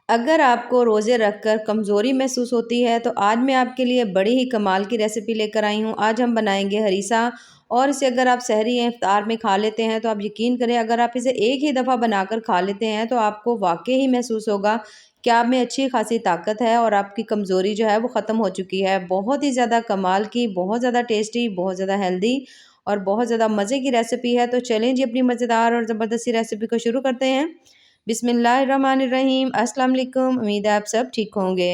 अगर आपको रोज़े रखकर कमज़ोरी महसूस होती है तो आज मैं आपके लिए बड़ी ही कमाल की रेसिपी लेकर आई हूँ। आज हम बनाएंगे हरीसा और इसे अगर आप सहरी या इफ्तार में खा लेते हैं तो आप यकीन करें, अगर आप इसे एक ही दफ़ा बनाकर खा लेते हैं तो आपको वाकई ही महसूस होगा कि आप में अच्छी खासी ताकत है और आपकी कमज़ोरी जो है वो ख़त्म हो चुकी है। बहुत ही ज़्यादा कमाल की, बहुत ज़्यादा टेस्टी, बहुत ज़्यादा हेल्दी और बहुत ज़्यादा मज़े की रेसिपी है। तो चलें जी, अपनी मज़ेदार और ज़बरदस्ती रेसिपी को शुरू करते हैं। बिस्मिल्लाहिर्रहमानिर्रहीम। अस्सलाम वालेकुम। उम्मीद है आप सब ठीक होंगे।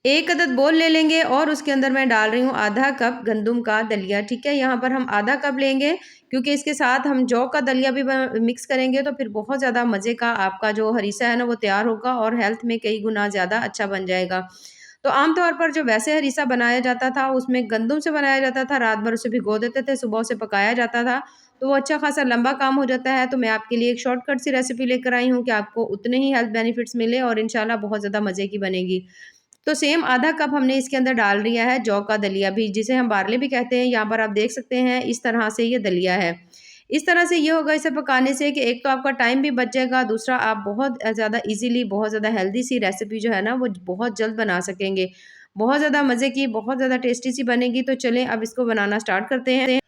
एक अदद बोल ले लेंगे और उसके अंदर मैं डाल रही हूँ आधा कप गंदम का दलिया। ठीक है, यहाँ पर हम आधा कप लेंगे क्योंकि इसके साथ हम जौ का दलिया भी मिक्स करेंगे तो फिर बहुत ज़्यादा मज़े का आपका जो हरीसा है ना वो तैयार होगा और हेल्थ में कई गुना ज़्यादा अच्छा बन जाएगा। तो आमतौर पर जो वैसे हरीसा बनाया जाता था उसमें गंदम से बनाया जाता था, रात भर उसे भिगो देते थे, सुबह उसे पकाया जाता था, तो वो अच्छा खासा लंबा काम हो जाता है। तो मैं आपके लिए एक शॉर्टकट सी रेसिपी लेकर आई हूँ कि आपको उतने ही हेल्थ बेनिफिट्स मिले और इंशाल्लाह बहुत ज़्यादा मज़े की बनेगी। तो सेम आधा कप हमने इसके अंदर डाल दिया है जौ का दलिया भी, जिसे हम बारले भी कहते हैं। यहाँ पर आप देख सकते हैं इस तरह से ये दलिया है। इस तरह से ये होगा इसे पकाने से कि एक तो आपका टाइम भी बच जाएगा, दूसरा आप बहुत ज़्यादा ईज़िली बहुत ज़्यादा हेल्दी सी रेसिपी जो है ना वो बहुत जल्द बना सकेंगे। बहुत ज़्यादा मज़े की, बहुत ज़्यादा टेस्टी सी बनेगी। तो चलें अब इसको बनाना स्टार्ट करते हैं।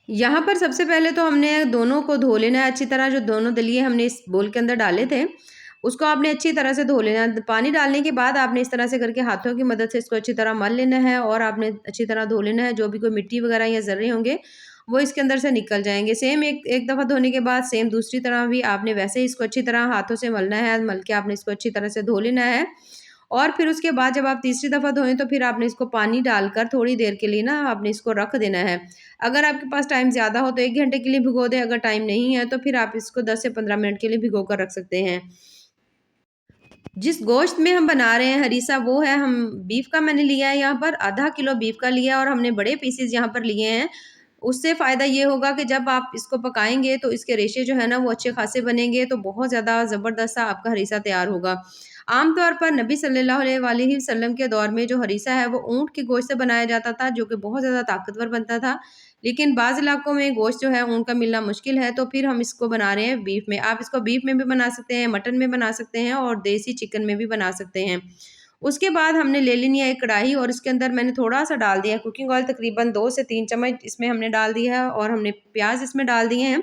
यहाँ पर सबसे पहले तो हमने दोनों को धो लेना है अच्छी तरह। जो दोनों दलिये हमने इस बोल के अंदर डाले थे, उसको आपने अच्छी तरह से धो लेना है। पानी डालने के बाद आपने इस तरह से करके हाथों की मदद से इसको अच्छी तरह मल लेना है और आपने अच्छी तरह धो लेना है। जो भी कोई मिट्टी वगैरह या ज़र्रे होंगे, वो इसके अंदर से निकल जाएँगे। सेम एक एक दफ़ा धोने के बाद सेम दूसरी तरह भी आपने वैसे ही इसको अच्छी तरह हाथों से मलना है। मल के आपने इसको अच्छी तरह से धो लेना है और फिर उसके बाद जब आप तीसरी दफ़ा धोएँ तो फिर आपने इसको पानी डालकर थोड़ी देर के लिए ना आपने इसको रख देना है। अगर आपके पास टाइम ज़्यादा हो तो 1 घंटे के लिए भिगो दें, अगर टाइम नहीं है तो फिर आप इसको 10 से 15 मिनट के लिए भिगो कर रख सकते हैं। जिस गोश्त में हम बना रहे हैं हरीसा वो है, हम बीफ का मैंने लिया है, यहाँ पर आधा किलो बीफ का लिया है और हमने बड़े पीसेस यहाँ पर लिए हैं। उससे फ़ायदा ये होगा कि जब आप इसको पकाएँगे तो इसके रेशे जो है ना वो अच्छे खासे बनेंगे, तो बहुत ज़्यादा ज़बरदस्त सा आपका हरीसा तैयार होगा। आम तौर पर नबी सल्लल्लाहु अलैहि वसल्लम के दौर में जो हरीसा है वो ऊँट के गोश्त से बनाया जाता था, जो कि बहुत ज़्यादा ताकतवर बनता था। लेकिन बाज़ इलाकों में गोश्त जो है ऊँट का मिलना मुश्किल है, तो फिर हम इसको बना रहे हैं बीफ में। आप इसको बीफ में भी बना सकते हैं, मटन में बना सकते हैं और देसी चिकन में भी बना सकते हैं। उसके बाद हमने ले लेनी है एक कढ़ाई और इसके अंदर मैंने थोड़ा-सा डाल दिया है कुकिंग ऑयल, तकरीबन 2 से 3 चम्मच इसमें हमने डाल दिया है और हमने प्याज़ इसमें डाल दिए हैं।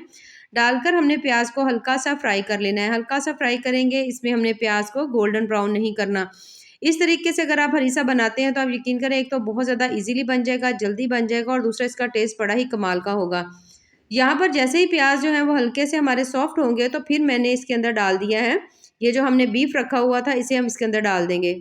डालकर हमने प्याज़ को हल्का-सा फ्राई कर लेना है। हल्का-सा फ्राई करेंगे, इसमें हमने प्याज़ को गोल्डन ब्राउन नहीं करना। इस तरीके से अगर आप हरीसा बनाते हैं तो आप यकीन करें, एक तो बहुत ज़्यादा ईज़िली बन जाएगा, जल्दी बन जाएगा और दूसरा इसका टेस्ट बड़ा ही कमाल का होगा। यहाँ पर जैसे ही प्याज़ जो है वो हल्के से हमारे सॉफ्ट होंगे तो फिर मैंने इसके अंदर डाल दिया है, ये जो हमने बीफ रखा हुआ था इसे हम इसके अंदर डाल देंगे।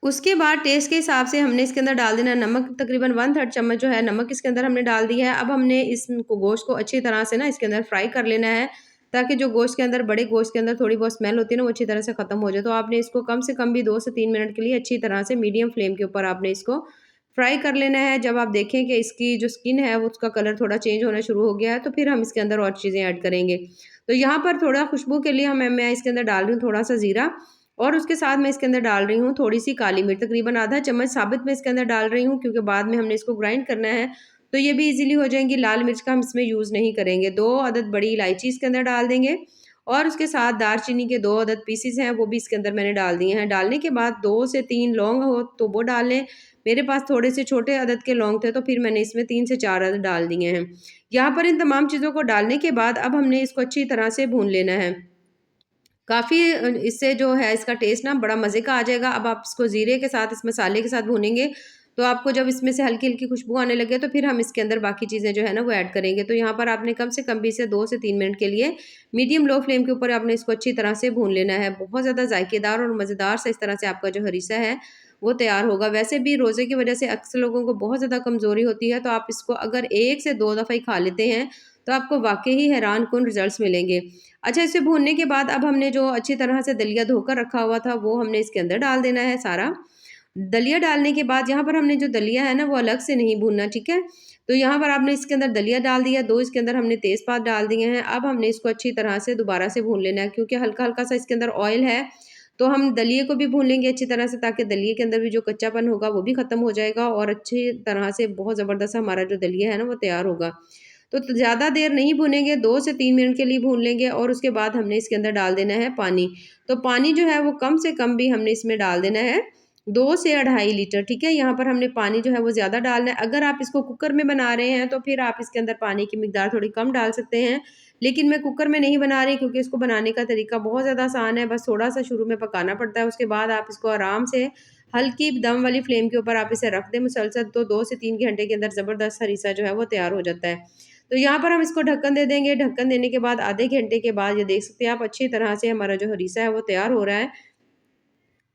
उसके बाद टेस्ट के हिसाब से हमने इसके अंदर डाल देना है नमक, तकरीबन 1/3 चम्मच जो है नमक इसके अंदर हमने डाल दिया है। अब हमने इस गोश्त को अच्छी तरह से ना इसके अंदर फ्राई कर लेना है, ताकि जो गोश्त के अंदर, बड़े गोश्त के अंदर थोड़ी बहुत स्मेल होती है ना वो अच्छी तरह से ख़त्म हो जाए। तो आपने इसको कम से कम भी 2 से 3 मिनट के लिए अच्छी तरह से मीडियम फ्लेम के ऊपर आपने इसको फ्राई कर लेना है। जब आप देखें कि इसकी जो स्किन है वो उसका कलर थोड़ा चेंज होना शुरू हो गया है तो फिर हम इसके अंदर और चीज़ें ऐड करेंगे। तो यहाँ पर थोड़ा खुशबू के लिए मैं इसके अंदर डाल रही हूँ थोड़ा-सा ज़ीरा और उसके साथ मैं इसके अंदर डाल रही हूँ थोड़ी-सी काली मिर्च, तकरीबन आधा चम्मच साबित मैं इसके अंदर डाल रही हूँ क्योंकि बाद में हमने इसको ग्राइंड करना है, तो ये भी ईज़िली हो जाएँगी। लाल मिर्च का हम इसमें यूज़ नहीं करेंगे। 2 अदद बड़ी इलायची इसके अंदर डाल देंगे और उसके साथ दालचीनी के 2 अदद पीसेज़ हैं, वो भी इसके अंदर मैंने डाल दिए हैं। डालने के बाद 2 से 3 लौंग हो तो वो डाल लें। मेरे पास थोड़े से छोटे अदद के लौंग थे, तो फिर मैंने इसमें 3 से 4 अदद डाल दिए हैं। यहाँ पर इन तमाम चीज़ों को डालने के बाद अब हमने इसको अच्छी तरह से भून लेना है। काफ़ी इससे जो है इसका टेस्ट ना बड़ा मज़े का आ जाएगा। अब आप इसको ज़ीरे के साथ, इस मसाले के साथ भूनेंगे, तो आपको जब इसमें से हल्की-हल्की खुशबू आने लगे, तो फिर हम इसके अंदर बाकी चीज़ें जो है ना वो ऐड करेंगे। तो यहाँ पर आपने कम से कम भी इसे 2 से 3 मिनट के लिए मीडियम लो फ्लेम के ऊपर आपने इसको अच्छी तरह से भून लेना है। बहुत ज़्यादा ज़ायकेदार और मज़ेदार सा इस तरह से आपका जो हरीसा है, वो तैयार होगा। वैसे भी रोज़े की वज़ह से अक्सर लोगों को बहुत ज़्यादा कमज़ोरी होती है, तो आप इसको अगर 1 से 2 दफ़ा ही खा लेते हैं, तो आपको वाक़ई ही हैरानकुन रिज़ल्ट्स मिलेंगे। अच्छा, इसे भूनने के बाद अब हमने जो अच्छी तरह से दलिया धोकर रखा हुआ था वो हमने इसके अंदर डाल देना है सारा। दलिया डालने के बाद यहाँ पर हमने जो दलिया है ना वो अलग से नहीं भूनना, ठीक है? तो यहाँ पर आपने इसके अंदर दलिया डाल दिया, 2 इसके अंदर हमने तेज़पात डाल दिए हैं। अब हमने इसको अच्छी तरह से दोबारा से भून लेना है क्योंकि हल्का-हल्का सा इसके अंदर ऑयल है, तो हम दलिये को भी भून लेंगे अच्छी तरह से, ताकि दलिये के अंदर भी जो कच्चापन होगा वो भी ख़त्म हो जाएगा और अच्छी तरह से बहुत ज़बरदस्त हमारा जो दलिया है ना वो तैयार होगा। तो ज़्यादा देर नहीं भूनेंगे, 2 से 3 मिनट के लिए भून लेंगे और उसके बाद हमने इसके अंदर डाल देना है पानी। तो पानी जो है वो कम से कम भी हमने इसमें डाल देना है 2 से 2.5 लीटर, ठीक है। यहाँ पर हमने पानी जो है वो ज़्यादा डालना है। अगर आप इसको कुकर में बना रहे हैं तो फिर आप इसके अंदर पानी की मिकदार थोड़ी कम डाल सकते हैं। लेकिन मैं कुकर में नहीं बना रही क्योंकि इसको बनाने का तरीका बहुत ज़्यादा आसान है। बस थोड़ा-सा शुरू में पकाना पड़ता है, उसके बाद आप इसको आराम से हल्की दम वाली फ्लेम के ऊपर आप इसे रख दें मुसलसल, तो 2 से 3 घंटे के अंदर ज़बरदस्त हरीसा जो है वो तैयार हो जाता है। तो यहाँ पर हम इसको ढक्कन दे देंगे। ढक्कन देने के बाद आधे घंटे के बाद ये देख सकते हैं आप, अच्छी तरह से हमारा जो हरीसा है वो तैयार हो रहा है।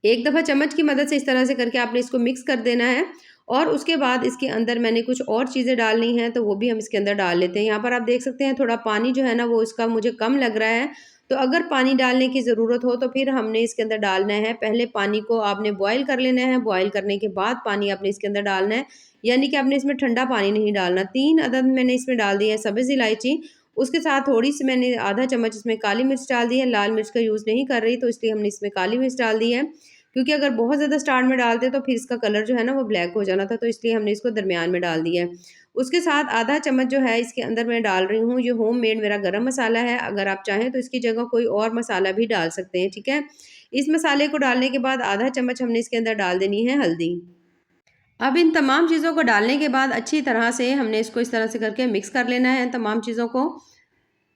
एक दफ़ा चम्मच की मदद से इस तरह से करके आपने इसको मिक्स कर देना है और उसके बाद इसके अंदर मैंने कुछ और चीज़ें डालनी हैं, तो वो भी हम इसके अंदर डाल लेते हैं। यहाँ पर आप देख सकते हैं थोड़ा पानी जो है ना वो इसका मुझे कम लग रहा है, तो अगर पानी डालने की ज़रूरत हो तो फिर हमने इसके अंदर डालना है। पहले पानी को आपने बॉयल कर लेना है, बॉयल करने के बाद पानी आपने इसके अंदर डालना है, यानी कि आपने इसमें ठंडा पानी नहीं डालना। 3 अदद मैंने इसमें डाल दी है सब्ज़ इलायची, उसके साथ थोड़ी-सी मैंने आधा चम्मच इसमें काली मिर्च डाल दी है। लाल मिर्च का यूज़ नहीं कर रही, तो इसलिए हमने इसमें काली मिर्च डाल दी है। क्योंकि अगर बहुत ज़्यादा स्टार्ट में डालते तो फिर इसका कलर जो है ना वो ब्लैक हो जाना था, तो इसलिए हमने इसको दरमियान में डाल दिया है। उसके साथ आधा चम्मच जो है इसके अंदर मैं डाल रही हूँ, ये होममेड मेरा गरम मसाला है। अगर आप चाहें तो इसकी जगह कोई और मसाला भी डाल सकते हैं, ठीक है। इस मसाले को डालने के बाद आधा चम्मच हमने इसके अंदर डाल देनी है हल्दी। अब इन तमाम चीज़ों को डालने के बाद अच्छी तरह से हमने इसको इस तरह से करके मिक्स कर लेना है तमाम चीज़ों को।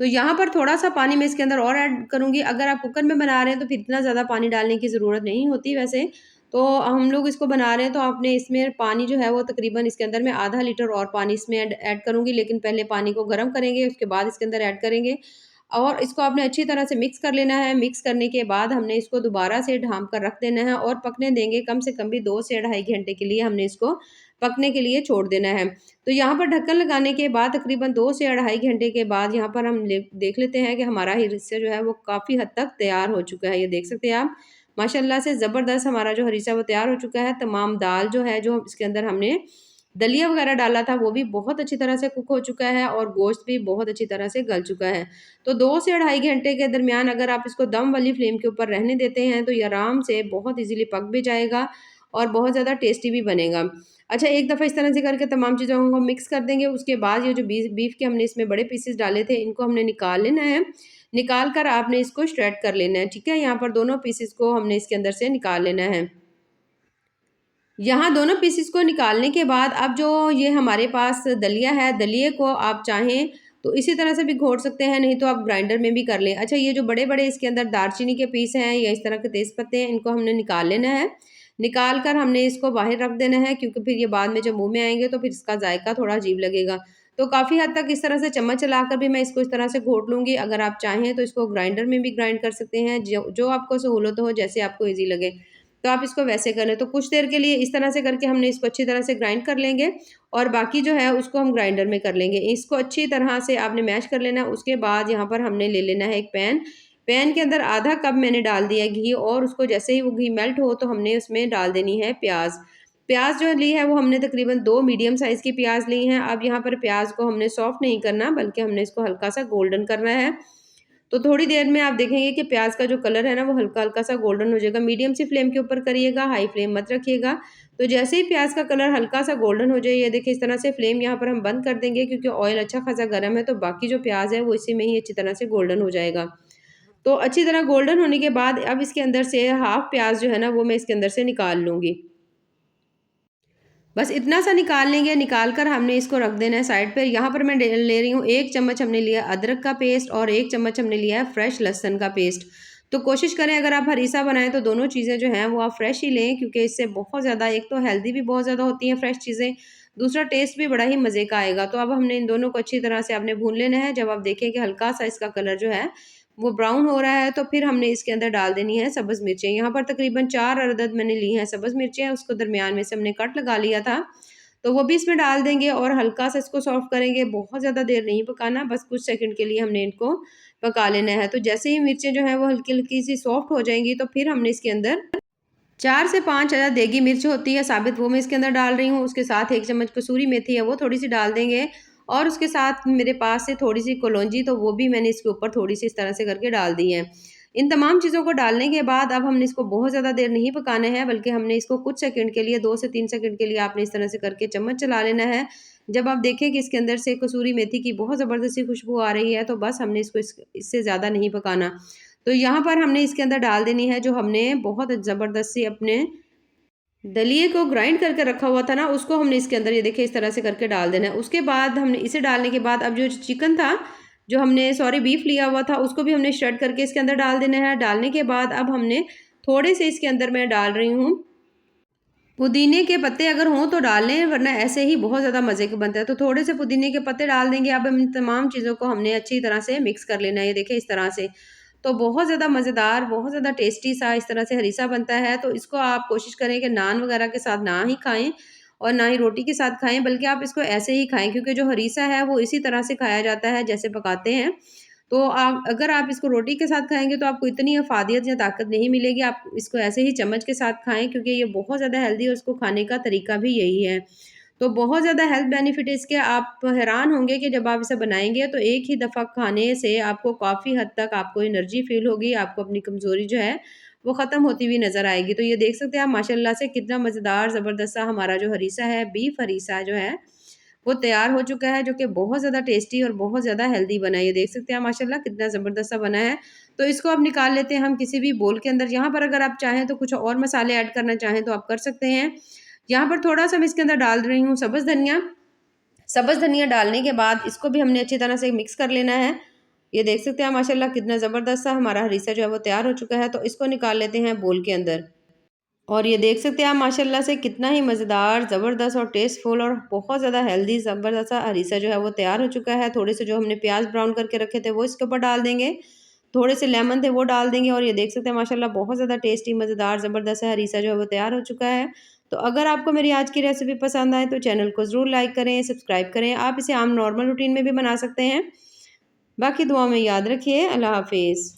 तो यहाँ पर थोड़ा-सा पानी मैं इसके अंदर और ऐड करूँगी। अगर आप कुकर में बना रहे हैं तो फिर इतना ज़्यादा पानी डालने की ज़रूरत नहीं होती वैसे। तो हम लोग इसको बना रहे हैं तो आपने इसमें पानी जो है वो तकरीबन इसके अंदर मैं आधा लीटर और पानी इसमें ऐड ऐड करूँगी, लेकिन पहले पानी को गर्म करेंगे, उसके बाद इसके अंदर ऐड करेंगे और इसको आपने अच्छी तरह से मिक्स कर लेना है। मिक्स करने के बाद हमने इसको दोबारा से ढाँप कर रख देना है और पकने देंगे, कम से कम भी 2 से 2.5 घंटे के लिए हमने इसको पकने के लिए छोड़ देना है। तो यहाँ पर ढक्कन लगाने के बाद तकरीबन 2 से 2.5 घंटे के बाद यहाँ पर हम देख लेते हैं कि हमारा हरीसा जो है वो काफ़ी हद तक तैयार हो चुका है। ये देख सकते हैं आप, माशाल्लाह से ज़बरदस्त हमारा जो हरीसा वो तैयार हो चुका है। तमाम दाल जो है, जो इसके अंदर हमने दलिया वगैरह डाला था, वो भी बहुत अच्छी तरह से कुक हो चुका है और गोश्त भी बहुत अच्छी तरह से गल चुका है। तो 2 से 2.5 घंटे के दरमियान अगर आप इसको दम वाली फ्लेम के ऊपर रहने देते हैं तो ये आराम से बहुत ईज़िली पक भी जाएगा और बहुत ज़्यादा टेस्टी भी बनेगा। अच्छा, एक दफ़ा इस तरह से करके तमाम चीज़ों को मिक्स कर देंगे। उसके बाद ये जो बीफ के हमने इसमें बड़े पीसेस डाले थे, इनको हमने निकाल लेना है। निकाल कर आपने इसको श्रेड कर लेना है, ठीक है। यहाँ पर दोनों पीसेस को हमने इसके अंदर से निकाल लेना है। यहाँ दोनों पीसेस को निकालने के बाद अब जो ये हमारे पास दलिया है, दलिये को आप चाहें तो इसी तरह से भी घोट सकते हैं, नहीं तो आप ग्राइंडर में भी कर लें। अच्छा, ये जो बड़े-बड़े इसके अंदर दालचीनी के पीस हैं या इस तरह के तेज़ पत्ते हैं, इनको हमने निकाल लेना है। निकाल कर हमने इसको बाहर रख देना है, क्योंकि फिर ये बाद में जब मुँह में आएँगे तो फिर इसका जायका थोड़ा अजीब लगेगा। तो काफ़ी हद तक इस तरह से चम्मच चलाकर भी मैं इसको इस तरह से घोट लूँगी। अगर आप चाहें तो इसको ग्राइंडर में भी ग्राइंड कर सकते हैं, जो जो आपको सहूलत हो, जैसे आपको ईज़ी लगे। तो आप इसको वैसे कर लें। तो कुछ देर के लिए इस तरह से करके हमने इसको अच्छी तरह से ग्राइंड कर लेंगे और बाकी जो है उसको हम ग्राइंडर में कर लेंगे। इसको अच्छी तरह से आपने मैश कर लेना है। उसके बाद यहाँ पर हमने ले लेना है एक पैन। पैन के अंदर आधा कप मैंने डाल दिया घी और उसको जैसे ही वो घी मेल्ट हो तो हमने उसमें डाल देनी है प्याज़। प्याज़ जो ली है वो हमने तकरीबन 2 मीडियम साइज़ की प्याज़ ली हैं। अब यहाँ पर प्याज़ को हमने सॉफ्ट नहीं करना, बल्कि हमने इसको हल्का-सा गोल्डन करना है। तो थोड़ी देर में आप देखेंगे कि प्याज़ का जो कलर है ना वो हल्का-हल्का सा गोल्डन हो जाएगा। मीडियम सी फ्लेम के ऊपर करिएगा, हाई फ्लेम मत रखिएगा। तो जैसे ही प्याज़ का कलर हल्का-सा गोल्डन हो जाए, ये देखिए इस तरह से फ्लेम यहाँ पर हम बंद कर देंगे, क्योंकि ऑयल अच्छा खासा गर्म है, तो बाकी जो प्याज़ है वो इसी में ही अच्छी तरह से गोल्डन हो जाएगा। तो अच्छी तरह गोल्डन होने के बाद अब इसके अंदर से हाफ़ प्याज़ जो है ना वो मैं इसके अंदर से निकाल लूँगी। बस इतना सा निकाल लेंगे, निकाल कर हमने इसको रख देना है साइड पे। यहाँ पर मैं ले रही हूँ 1 चम्मच हमने लिया अदरक का पेस्ट और 1 चम्मच हमने लिया है फ्रेश लहसुन का पेस्ट। तो कोशिश करें अगर आप हरीसा बनाएँ तो दोनों चीज़ें जो हैं वो आप फ्रेश ही लें, क्योंकि इससे बहुत ज़्यादा, एक तो हेल्दी भी बहुत ज़्यादा होती हैं फ्रेश चीज़ें, दूसरा टेस्ट भी बड़ा ही मज़े का आएगा। तो अब हमने इन दोनों को अच्छी तरह से आपने भून लेना है। जब आप देखें कि हल्का-सा इसका कलर जो है वो ब्राउन हो रहा है, तो फिर हमने इसके अंदर डाल देनी है सब्ज़ मिर्चें। यहाँ पर तकरीबन 4 अदद मैंने ली हैं सब्ज़ मिर्चें, उसको दरमियान में से हमने कट लगा लिया था। तो वो भी इसमें डाल देंगे और हल्का-सा इसको सॉफ्ट करेंगे। बहुत ज़्यादा देर नहीं पकाना, बस कुछ सेकंड के लिए हमने इनको पका लेना है। तो जैसे ही मिर्चें जो हैं वो हल्की-हल्की सी सॉफ्ट हो जाएँगी, तो फिर हमने इसके अंदर 4 से 5 अदद देगी मिर्च होती है साबित, वो मैं इसके अंदर डाल रही हूँ। उसके साथ 1 चम्मच कसूरी मेथी है, वो थोड़ी-सी डाल देंगे और उसके साथ मेरे पास से थोड़ी-सी कलौंजी, तो वो भी मैंने इसके ऊपर थोड़ी-सी इस तरह से करके डाल दी है। इन तमाम चीज़ों को डालने के बाद अब हमने इसको बहुत ज़्यादा देर नहीं पकाना है, बल्कि हमने इसको कुछ सेकंड के लिए 2 से 3 सेकंड के लिए आपने इस तरह से करके चम्मच चला लेना है। जब आप देखें कि इसके अंदर से कसूरी मेथी की बहुत ज़बरदस्त सी खुशबू आ रही है, तो बस हमने इसको इससे ज़्यादा नहीं पकाना। तो यहाँ पर हमने इसके अंदर डाल देनी है जो हमने बहुत ज़बरदस्त सी अपने दलिए को ग्राइंड करके रखा हुआ था ना, उसको हमने इसके अंदर ये देखिए इस तरह से करके डाल देना है। उसके बाद हमने इसे डालने के बाद अब जो चिकन था, जो हमने सॉरी बीफ लिया हुआ था, उसको भी हमने श्रेड करके इसके अंदर डाल देना है। डालने के बाद अब हमने थोड़े से इसके अंदर मैं डाल रही हूँ पुदीने के पत्ते, अगर हों तो डाल लें, वरना ऐसे ही बहुत ज़्यादा मज़े के बनता है। तो थोड़े से पुदीने के पत्ते डाल देंगे। अब इन तमाम चीज़ों को हमने अच्छी तरह से मिक्स कर लेना है, ये देखिए इस तरह से। तो बहुत ज़्यादा मज़ेदार, बहुत ज़्यादा टेस्टी सा इस तरह से हरीसा बनता है। तो इसको आप कोशिश करें कि नान वगैरह के साथ ना ही खाएँ और ना ही रोटी के साथ खाएँ, बल्कि आप इसको ऐसे ही खाएँ, क्योंकि जो हरीसा है वो इसी तरह से खाया जाता है जैसे पकाते हैं। तो आप अगर आप इसको रोटी के साथ खाएँगे तो आपको इतनी अफ़ादियत या ताकत नहीं मिलेगी। आप इसको ऐसे ही चम्मच के साथ खाएँ, क्योंकि ये बहुत ज़्यादा हेल्दी है और इसको खाने का तरीका भी यही है। तो बहुत ज़्यादा हेल्थ बेनिफिट इसके, आप हैरान होंगे कि जब आप इसे बनाएँगे तो एक ही दफ़ा खाने से आपको काफ़ी हद तक आपको एनर्जी फ़ील होगी, आपको अपनी कमज़ोरी जो है वो ख़त्म होती हुई नज़र आएगी। तो ये देख सकते हैं आप माशाल्लाह से कितना मज़ेदार ज़बरदस्त सा हमारा जो हरीसा है, बीफ हरीसा जो है वो तैयार हो चुका है, जो कि बहुत ज़्यादा टेस्टी और बहुत ज़्यादा हेल्दी बना है। ये देख सकते हैं माशाल्लाह कितना ज़बरदस्त सा बना है। तो इसको अब निकाल लेते हैं हम किसी भी बोल के अंदर। यहाँ पर अगर आप चाहें तो कुछ और मसाले ऐड करना चाहें तो आप कर सकते हैं। यहाँ पर थोड़ा-सा मैं इसके अंदर डाल रही हूँ सब्ज़ धनिया। सब्ज़ धनिया डालने के बाद इसको भी हमने अच्छी तरह से मिक्स कर लेना है। ये देख सकते हैं माशाल्लाह कितना ज़बरदस्त सा हमारा हरीसा जो है वो तैयार हो चुका है। तो इसको निकाल लेते हैं बोल के अंदर। और ये देख सकते हैं आप माशाल्लाह से कितना ही मज़ेदार, ज़बरदस्त और टेस्टफुल और बहुत ज़्यादा हेल्दी ज़बरदस्त सा हरीसा जो है वो तैयार हो चुका है। थोड़े से जो हमने प्याज़ ब्राउन करके रखे थे वो इसके ऊपर डाल देंगे। थोड़े से लेमन थे वो डाल देंगे और ये देख सकते हैं माशाल्लाह बहुत ज़्यादा टेस्टी, मज़ेदार, ज़बरदस्त सा हरीसा जो है वो तैयार हो चुका है। तो अगर आपको मेरी आज की रेसिपी पसंद आए तो चैनल को ज़रूर लाइक करें, सब्सक्राइब करें। आप इसे आम नॉर्मल रूटीन में भी बना सकते हैं। बाकी दुआ में याद रखिए। अल्लाह हाफ़िज़।